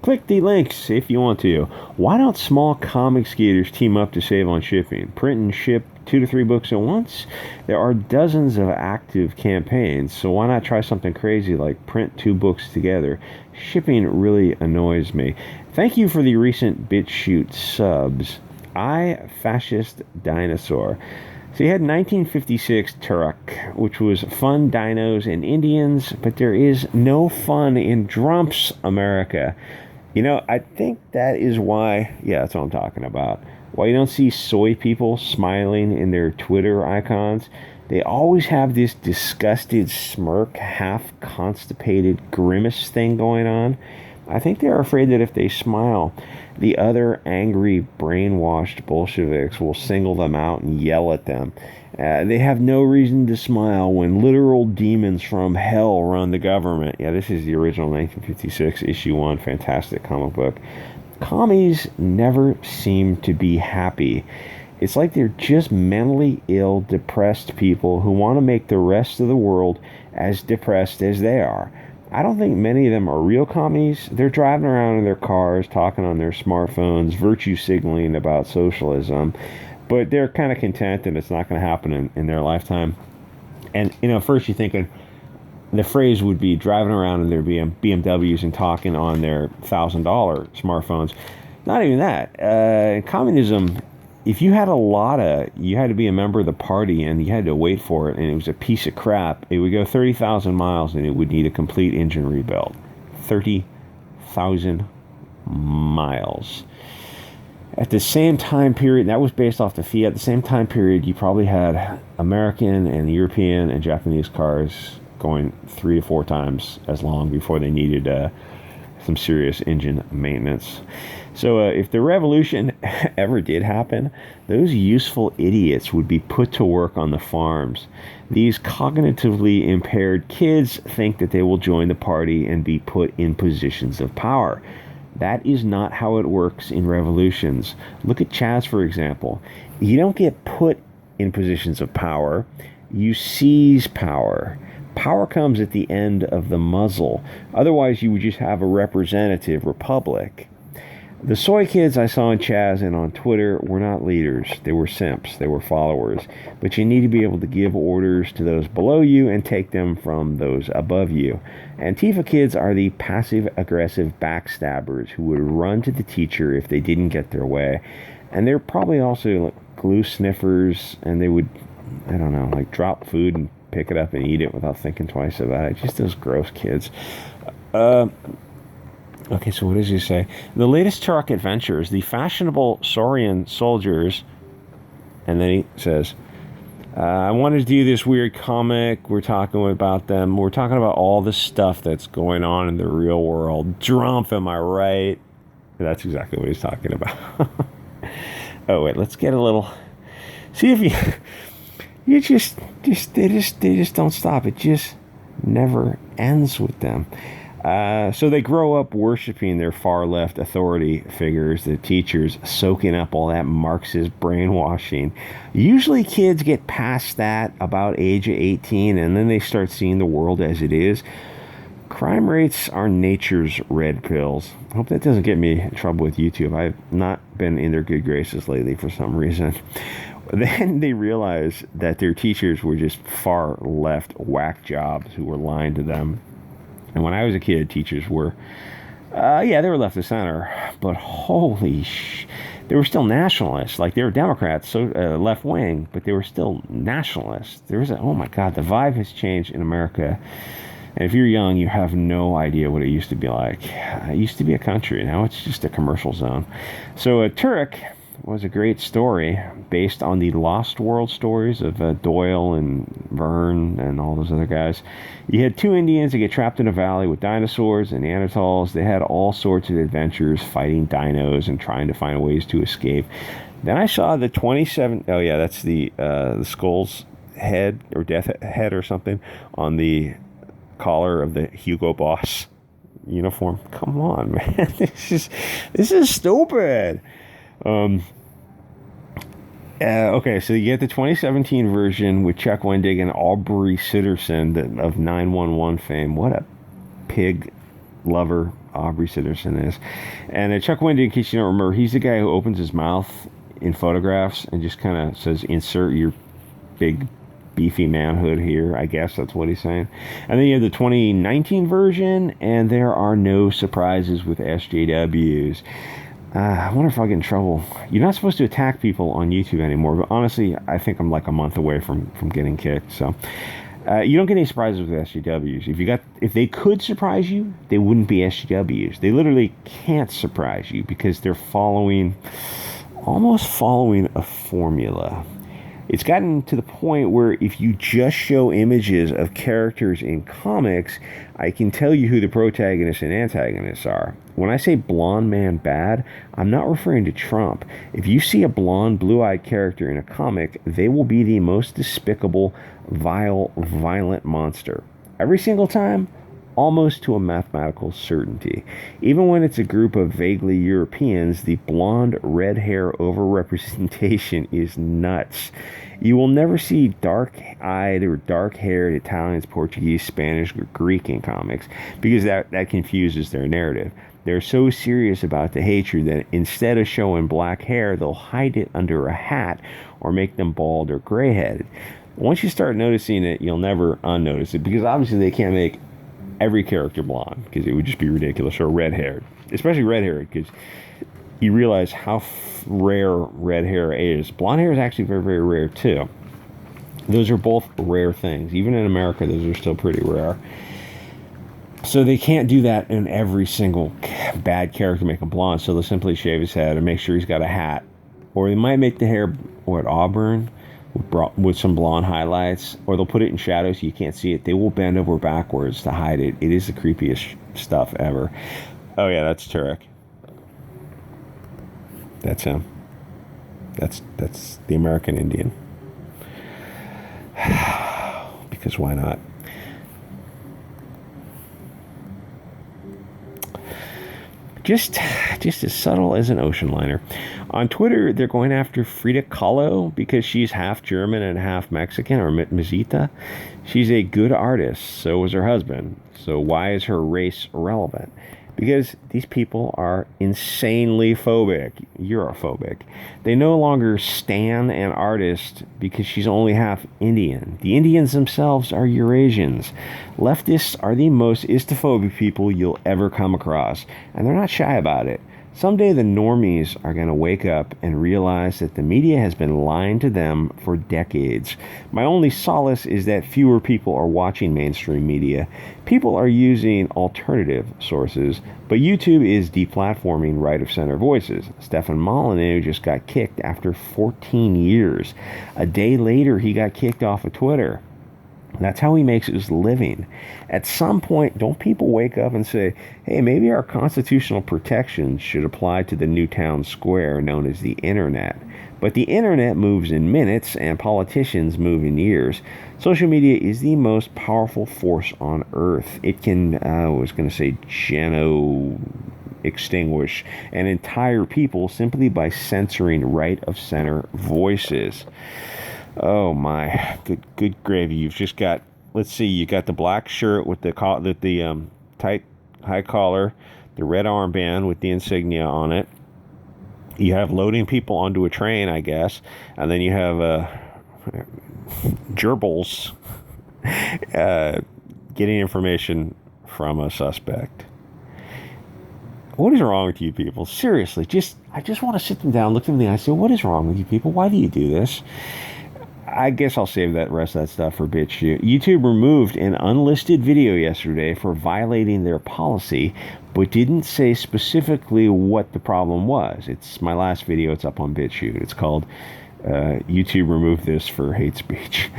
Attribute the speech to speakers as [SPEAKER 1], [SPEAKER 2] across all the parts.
[SPEAKER 1] Click the links if you want to. Why don't small comics creators team up to save on shipping? Print and ship 2 to 3 books at once? There are dozens of active campaigns, so why not try something crazy like print 2 books together? Shipping really annoys me. Thank you for the recent Bitchute subs. Fascist Dinosaur. So you had 1956 Turok, which was fun dinos and Indians, but there is no fun in Drumps, America. You know, I think that is why, yeah, that's what I'm talking about. Why you don't see soy people smiling in their Twitter icons. They always have this disgusted smirk, half constipated grimace thing going on. I think they're afraid that if they smile, the other angry, brainwashed Bolsheviks will single them out and yell at them. They have no reason to smile when literal demons from hell run the government. Yeah, this is the original 1956 issue 1, fantastic comic book. Commies never seem to be happy. It's like they're just mentally ill, depressed people who want to make the rest of the world as depressed as they are. I don't think many of them are real commies. They're driving around in their cars, talking on their smartphones, virtue signaling about socialism. But they're kind of content and it's not going to happen in their lifetime. And, you know, first you're thinking the phrase would be driving around in their BMWs and talking on their $1,000 smartphones. Not even that. Communism, if you had you had to be a member of the party and you had to wait for it and it was a piece of crap, it would go 30,000 miles and it would need a complete engine rebuild. 30,000 miles. At the same time period, that was based off the Fiat, at the same time period, you probably had American and European and Japanese cars going 3 to 4 times as long before they needed some serious engine maintenance. So if the revolution ever did happen, those useful idiots would be put to work on the farms. These cognitively impaired kids think that they will join the party and be put in positions of power. That is not how it works in revolutions. Look at Chaz, for example. You don't get put in positions of power. You seize power. Power comes at the end of the muzzle. Otherwise, you would just have a representative republic. The soy kids I saw in Chaz and on Twitter were not leaders. They were simps. They were followers. But you need to be able to give orders to those below you and take them from those above you. Antifa kids are the passive-aggressive backstabbers who would run to the teacher if they didn't get their way. And they're probably also glue sniffers, and they would, I don't know, like drop food and pick it up and eat it without thinking twice about it. Just those gross kids. Okay, so what does he say? The latest Turok adventures, the fashionable Saurian soldiers, and then he says, I wanted to do this weird comic. We're talking about them. We're talking about all the stuff that's going on in the real world. Drumpf, am I right? That's exactly what he's talking about. Oh, wait, let's get a little... See if they just don't stop. It just never ends with them. So they grow up worshiping their far-left authority figures, the teachers, soaking up all that Marxist brainwashing. Usually kids get past that about age of 18, and then they start seeing the world as it is. Crime rates are nature's red pills. I hope that doesn't get me in trouble with YouTube. I've not been in their good graces lately for some reason. Then they realize that their teachers were just far-left whack jobs who were lying to them. And when I was a kid, teachers were, they were left of center, but holy they were still nationalists. Like, they were Democrats, so left wing, but they were still nationalists. Oh my God, the vibe has changed in America. And if you're young, you have no idea what it used to be like. It used to be a country. Now it's just a commercial zone. So Turok was a great story based on the Lost World stories of Doyle and Verne and all those other guys. You had 2 Indians that get trapped in a valley with dinosaurs and Neanderthals. They had all sorts of adventures fighting dinos and trying to find ways to escape. Then I saw the 27... Oh, yeah, that's the skull's head or death head or something on the collar of the Hugo Boss uniform. Come on, man. This is stupid. Okay, so you get the 2017 version with Chuck Wendig and Aubrey Sitterson of 911 fame. What a pig lover Aubrey Sitterson is. And Chuck Wendig, in case you don't remember, he's the guy who opens his mouth in photographs and just kind of says, insert your big beefy manhood here. I guess that's what he's saying. And then you have the 2019 version, and there are no surprises with SJWs. I wonder if I'll get in trouble. You're not supposed to attack people on YouTube anymore, but honestly, I think I'm like a month away from getting kicked. So you don't get any surprises with SJWs. If they could surprise you, they wouldn't be SJWs. They literally can't surprise you because they're almost following a formula. It's gotten to the point where if you just show images of characters in comics, I can tell you who the protagonists and antagonists are. When I say blonde man bad, I'm not referring to Trump. If you see a blonde, blue-eyed character in a comic, they will be the most despicable, vile, violent monster. Every single time, almost to a mathematical certainty. Even when it's a group of vaguely Europeans, the blonde, red hair overrepresentation is nuts. You will never see dark-eyed or dark-haired Italians, Portuguese, Spanish, or Greek in comics because that confuses their narrative. They're so serious about the hatred that instead of showing black hair, they'll hide it under a hat or make them bald or gray-headed. Once you start noticing it, you'll never unnotice it because obviously they can't make every character blonde because it would just be ridiculous, or red-haired, especially red-haired, because you realize how rare red hair is. Blonde hair is actually very, very rare too. Those are both rare things. Even in America, those are still pretty rare. So they can't do that in every single bad character, make him blonde, so they'll simply shave his head and make sure he's got a hat. Or they might make the hair, auburn, with some blonde highlights, or they'll put it in shadow so you can't see it. They will bend over backwards to hide it. It is the creepiest stuff ever. Oh yeah, that's Turek. That's him. That's the American Indian. Because why not? Just as subtle as an ocean liner. On Twitter, they're going after Frida Kahlo because she's half German and half Mexican, or Mezita. She's a good artist, so was her husband. So why is her race irrelevant? Because these people are insanely phobic, Europhobic. They no longer stan an artist because she's only half Indian. The Indians themselves are Eurasians. Leftists are the most istophobic people you'll ever come across, and they're not shy about it. Someday the normies are going to wake up and realize that the media has been lying to them for decades. My only solace is that fewer people are watching mainstream media. People are using alternative sources, but YouTube is deplatforming right-of-center voices. Stefan Molyneux just got kicked after 14 years. A day later, he got kicked off of Twitter. That's how he makes his living. At some point, don't people wake up and say, hey, maybe our constitutional protections should apply to the new town square known as the internet? But the internet moves in minutes and politicians move in years. Social media is the most powerful force on earth. It can, extinguish an entire people simply by censoring right-of-center voices. Oh my, good gravy! You've just got. Let's see. You got the black shirt with the tight high collar, the red armband with the insignia on it. You have loading people onto a train, I guess, and then you have gerbils getting information from a suspect. What is wrong with you people? Seriously, I just want to sit them down, look them in the eye, and say, what is wrong with you people? Why do you do this? I guess I'll save that rest of that stuff for Bitchute. YouTube removed an unlisted video yesterday for violating their policy, but didn't say specifically what the problem was. It's my last video. It's up on Bitchute. It's called YouTube removed this for hate speech.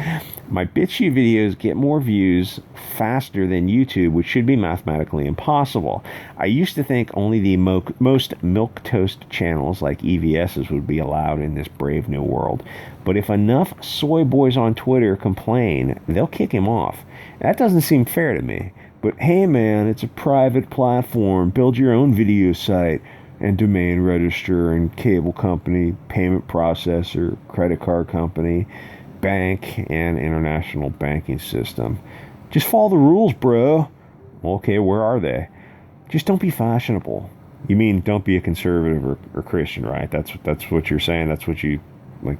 [SPEAKER 1] My Bitchute videos get more views faster than YouTube, which should be mathematically impossible. I used to think only the most milquetoast channels like EVSs would be allowed in this brave new world. But if enough soy boys on Twitter complain, they'll kick him off. That doesn't seem fair to me. But hey man, it's a private platform. Build your own video site and domain register and cable company, payment processor, credit card company, bank, and international banking system. Just follow the rules, bro. Okay, where are they? Just don't be fashionable. You mean don't be a conservative or Christian, right? That's what you're saying. That's what you, like,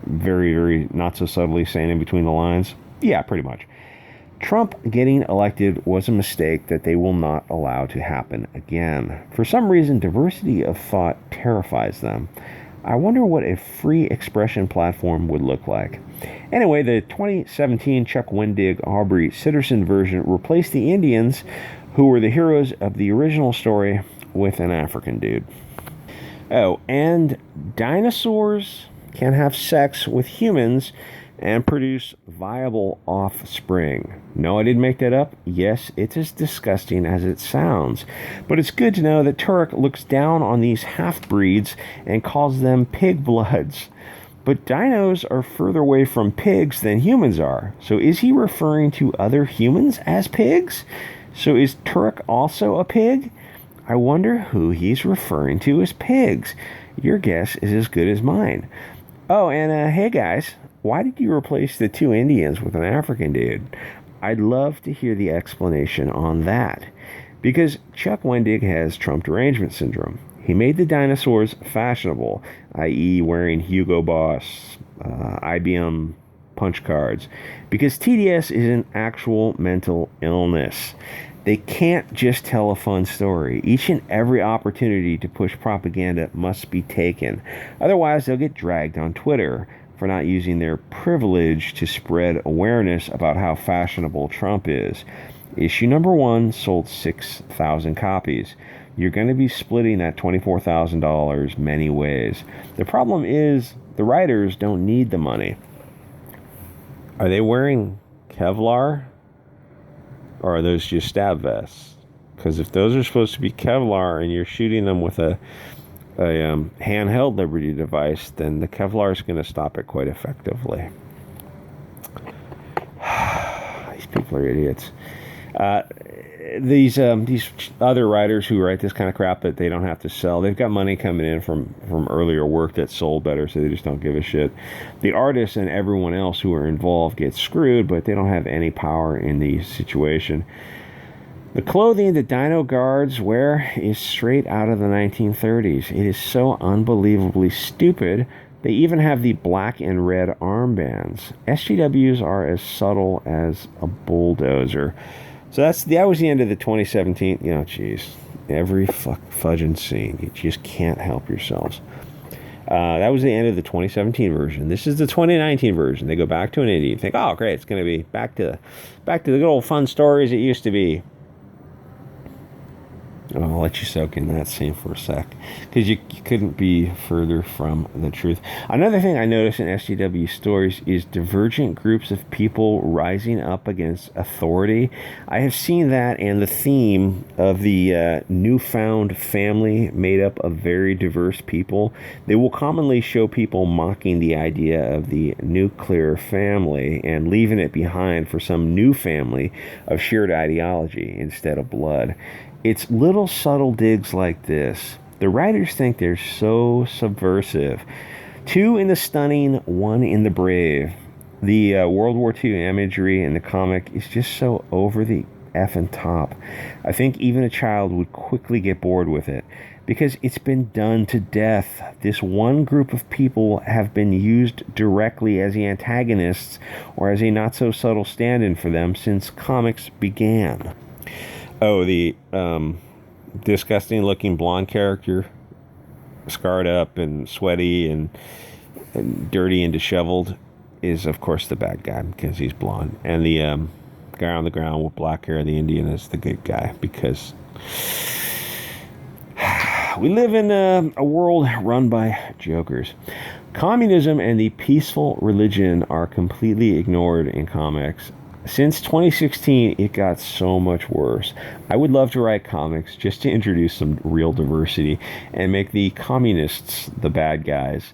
[SPEAKER 1] very, very not so subtly saying in between the lines. Yeah, pretty much. Trump getting elected was a mistake that they will not allow to happen again. For some reason, diversity of thought terrifies them. I wonder what a free expression platform would look like. Anyway, the 2017 Chuck Wendig Aubrey Sitterson version replaced the Indians, who were the heroes of the original story, with an African dude. Oh, and dinosaurs can have sex with humans and produce viable offspring. No, I didn't make that up. Yes, it's as disgusting as it sounds. But it's good to know that Turek looks down on these half-breeds and calls them pig bloods. But dinos are further away from pigs than humans are. So is he referring to other humans as pigs? So is Turek also a pig? I wonder who he's referring to as pigs. Your guess is as good as mine. Oh, and hey guys, why did you replace the two Indians with an African dude? I'd love to hear the explanation on that. Because Chuck Wendig has Trump derangement syndrome. He made the dinosaurs fashionable, i.e. wearing Hugo Boss, IBM punch cards, because TDS is an actual mental illness. They can't just tell a fun story. Each and every opportunity to push propaganda must be taken. Otherwise, they'll get dragged on Twitter for not using their privilege to spread awareness about how fashionable Trump is. Issue number 1 sold 6,000 copies. You're going to be splitting that $24,000 many ways. The problem is the writers don't need the money. Are they wearing Kevlar? Or are those just stab vests? Because if those are supposed to be Kevlar and you're shooting them with a handheld Liberty device, then the Kevlar is going to stop it quite effectively. These people are idiots. These other writers who write this kind of crap that they don't have to sell, they've got money coming in from earlier work that sold better, so they just don't give a shit. The artists and everyone else who are involved get screwed, but they don't have any power in the situation. The clothing the dino guards wear is straight out of the 1930s. It is so unbelievably stupid. They even have the black and red armbands. SGWs are as subtle as a bulldozer. So that was the end of the 2017. Jeez. Every fudging scene. You just can't help yourselves. That was the end of the 2017 version. This is the 2019 version. They go back to an indie. Think, oh, great, it's going to be back to the good old fun stories it used to be. I'll let you soak in that scene for a sec, because you couldn't be further from the truth. Another thing I noticed in SGW stories is divergent groups of people rising up against authority. I have seen that, and the theme of the newfound family made up of very diverse people. They will commonly show people mocking the idea of the nuclear family and leaving it behind for some new family of shared ideology instead of blood. It's little subtle digs like this. The writers think they're so subversive. 2 in the stunning, 1 in the brave. The World War II imagery in the comic is just so over the effing top. I think even a child would quickly get bored with it, because it's been done to death. This one group of people have been used directly as the antagonists or as a not-so-subtle stand-in for them since comics began. Oh, the disgusting-looking blonde character, scarred up and sweaty and dirty and disheveled, is, of course, the bad guy because he's blonde. And the guy on the ground with black hair, the Indian, is the good guy because we live in a world run by jokers. Communism and the peaceful religion are completely ignored in comics. Since 2016, it got so much worse. I would love to write comics just to introduce some real diversity and make the communists the bad guys.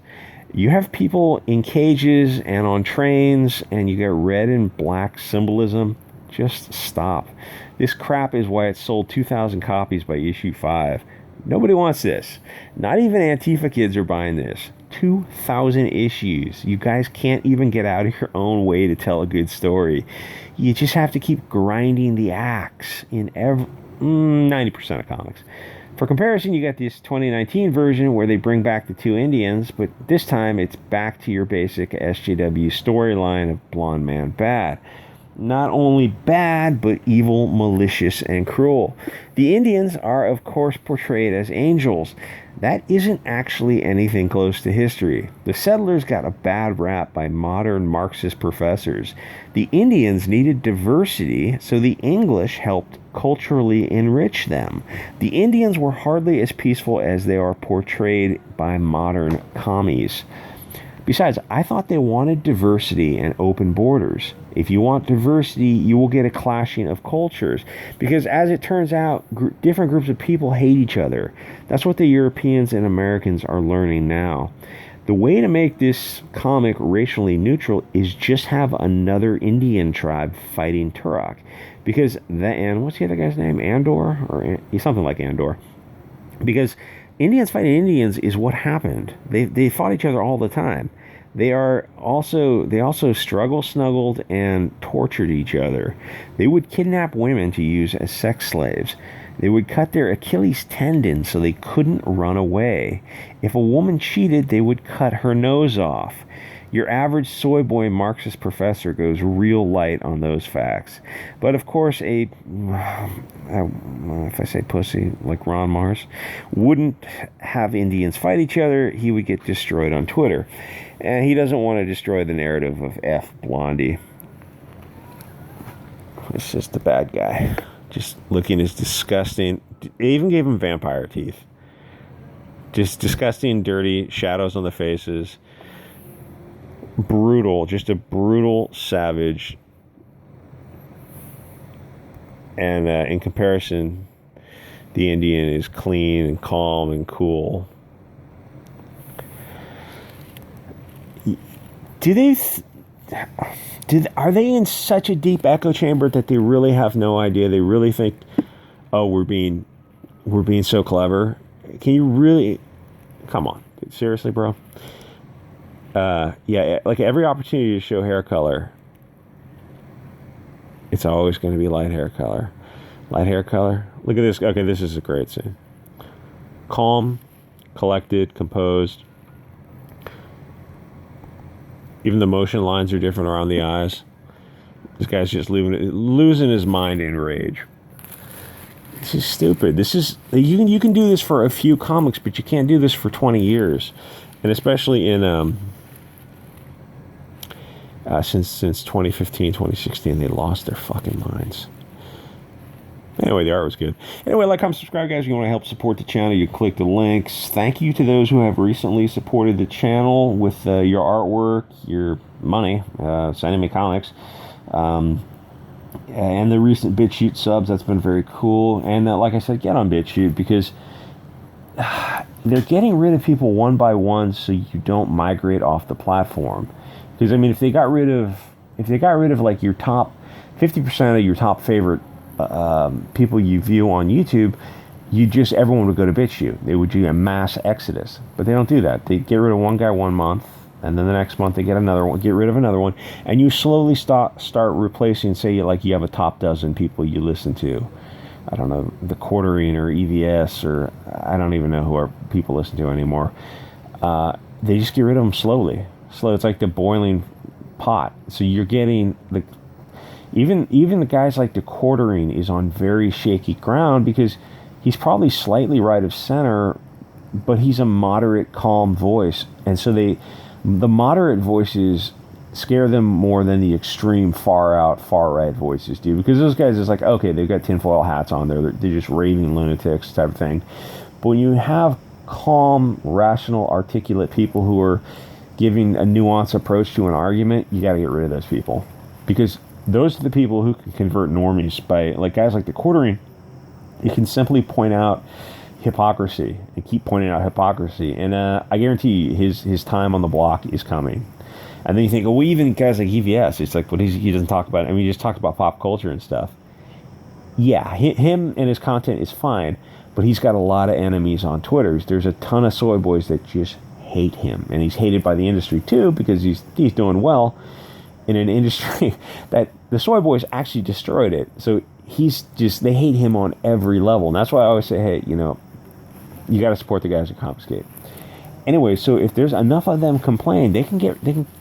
[SPEAKER 1] You have people in cages and on trains, and you get red and black symbolism. Just stop. This crap is why it sold 2,000 copies by issue 5. Nobody wants this. Not even Antifa kids are buying this. 2,000 issues. You guys can't even get out of your own way to tell a good story. You just have to keep grinding the axe in 90% of comics. For comparison, you got this 2019 version where they bring back the two Indians, but this time it's back to your basic SJW storyline of blonde man bad. Not only bad, but evil, malicious, and cruel. The Indians are, of course, portrayed as angels. That isn't actually anything close to history. The settlers got a bad rap by modern Marxist professors. The Indians needed diversity, so the English helped culturally enrich them. The Indians were hardly as peaceful as they are portrayed by modern commies. Besides, I thought they wanted diversity and open borders. If you want diversity, you will get a clashing of cultures. Because as it turns out, different groups of people hate each other. That's what the Europeans and Americans are learning now. The way to make this comic racially neutral is just have another Indian tribe fighting Turok. Because and what's the other guy's name? Andor? Or he's something like Andor. Because Indians fighting Indians is what happened. They fought each other all the time. They also struggle, snuggled, and tortured each other. They would kidnap women to use as sex slaves. They would cut their Achilles tendon so they couldn't run away. If a woman cheated, they would cut her nose off. Your average soy boy Marxist professor goes real light on those facts. But of course, if I say pussy, like Ron Marz, wouldn't have Indians fight each other. He would get destroyed on Twitter. And he doesn't want to destroy the narrative of F. Blondie. It's just the bad guy. Just looking as disgusting. They even gave him vampire teeth. Just disgusting, dirty, shadows on the faces. Brutal, just a brutal savage. And in comparison, the Indian is clean and calm and cool. Are they in such a deep echo chamber that they really have no idea? They really think, oh, we're being so clever. Can you really? Come on, seriously, bro. Yeah, like every opportunity to show hair color, it's always going to be light hair color. Light hair color. Look at this. Okay, this is a great scene. Calm, collected, composed. Even the motion lines are different around the eyes. This guy's just losing his mind in rage. This is stupid. This is you can do this for a few comics, but you can't do this for 20 years, and especially in since 2015, 2016, they lost their fucking minds. Anyway, the art was good. Anyway, like, comment, subscribe, guys. If you want to help support the channel, you click the links. Thank you to those who have recently supported the channel with your artwork, your money, sending me comics, and the recent Bitchute subs. That's been very cool. And like I said, get on Bitchute because they're getting rid of people one by one so you don't migrate off the platform. Because, I mean, if they got rid of like your top 50% of your top favorite people you view on YouTube, everyone would go to Bitchute. They would do a mass exodus, but they don't do that. They get rid of one guy 1 month, and then the next month they get another one, get rid of another one, and you slowly start replacing. Say like you have a top dozen people you listen to. I don't know, the Quartering or EVS, or I don't even know who our people listen to anymore. They just get rid of them slowly. It's like the boiling pot. So you're getting the even the guys like the Quartering is on very shaky ground because he's probably slightly right of center, but he's a moderate, calm voice, and so the moderate voices scare them more than the extreme far right voices do, because those guys is like, okay, they've got tinfoil hats on, they're just raving lunatics type of thing. But when you have calm, rational, articulate people who are giving a nuanced approach to an argument, you got to get rid of those people, because those are the people who can convert normies. By like guys like the Quartering, you can simply point out hypocrisy and keep pointing out hypocrisy, and I guarantee you his time on the block is coming. And then you think, well, even guys like EVS, it's like, but he doesn't talk about it. I mean, he just talks about pop culture and stuff. Yeah, him and his content is fine, but he's got a lot of enemies on Twitter. There's a ton of soy boys that just hate him, and he's hated by the industry too, because he's doing well in an industry that the soy boys actually destroyed it. So they hate him on every level. And that's why I always say, hey, you know, you got to support the guys who confiscate. Anyway, so if there's enough of them complain, they can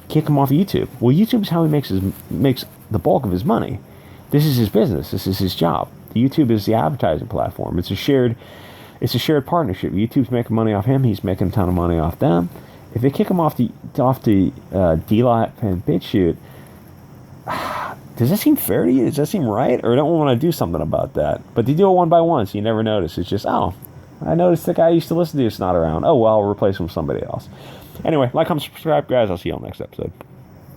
[SPEAKER 1] kick him off YouTube. Well, YouTube is how he makes the bulk of his money. This is his business. This is his job. YouTube is the advertising platform. It's a shared partnership. YouTube's making money off him. He's making a ton of money off them. If they kick him off the D-Lot and BitChute, does that seem fair to you? Does that seem right? Or don't we want to do something about that? But they do it one by one, so you never notice. It's just, oh, I noticed the guy I used to listen to is not around. Oh, well, I'll replace him with somebody else. Anyway, like, comment, subscribe, guys. I'll see you all next episode.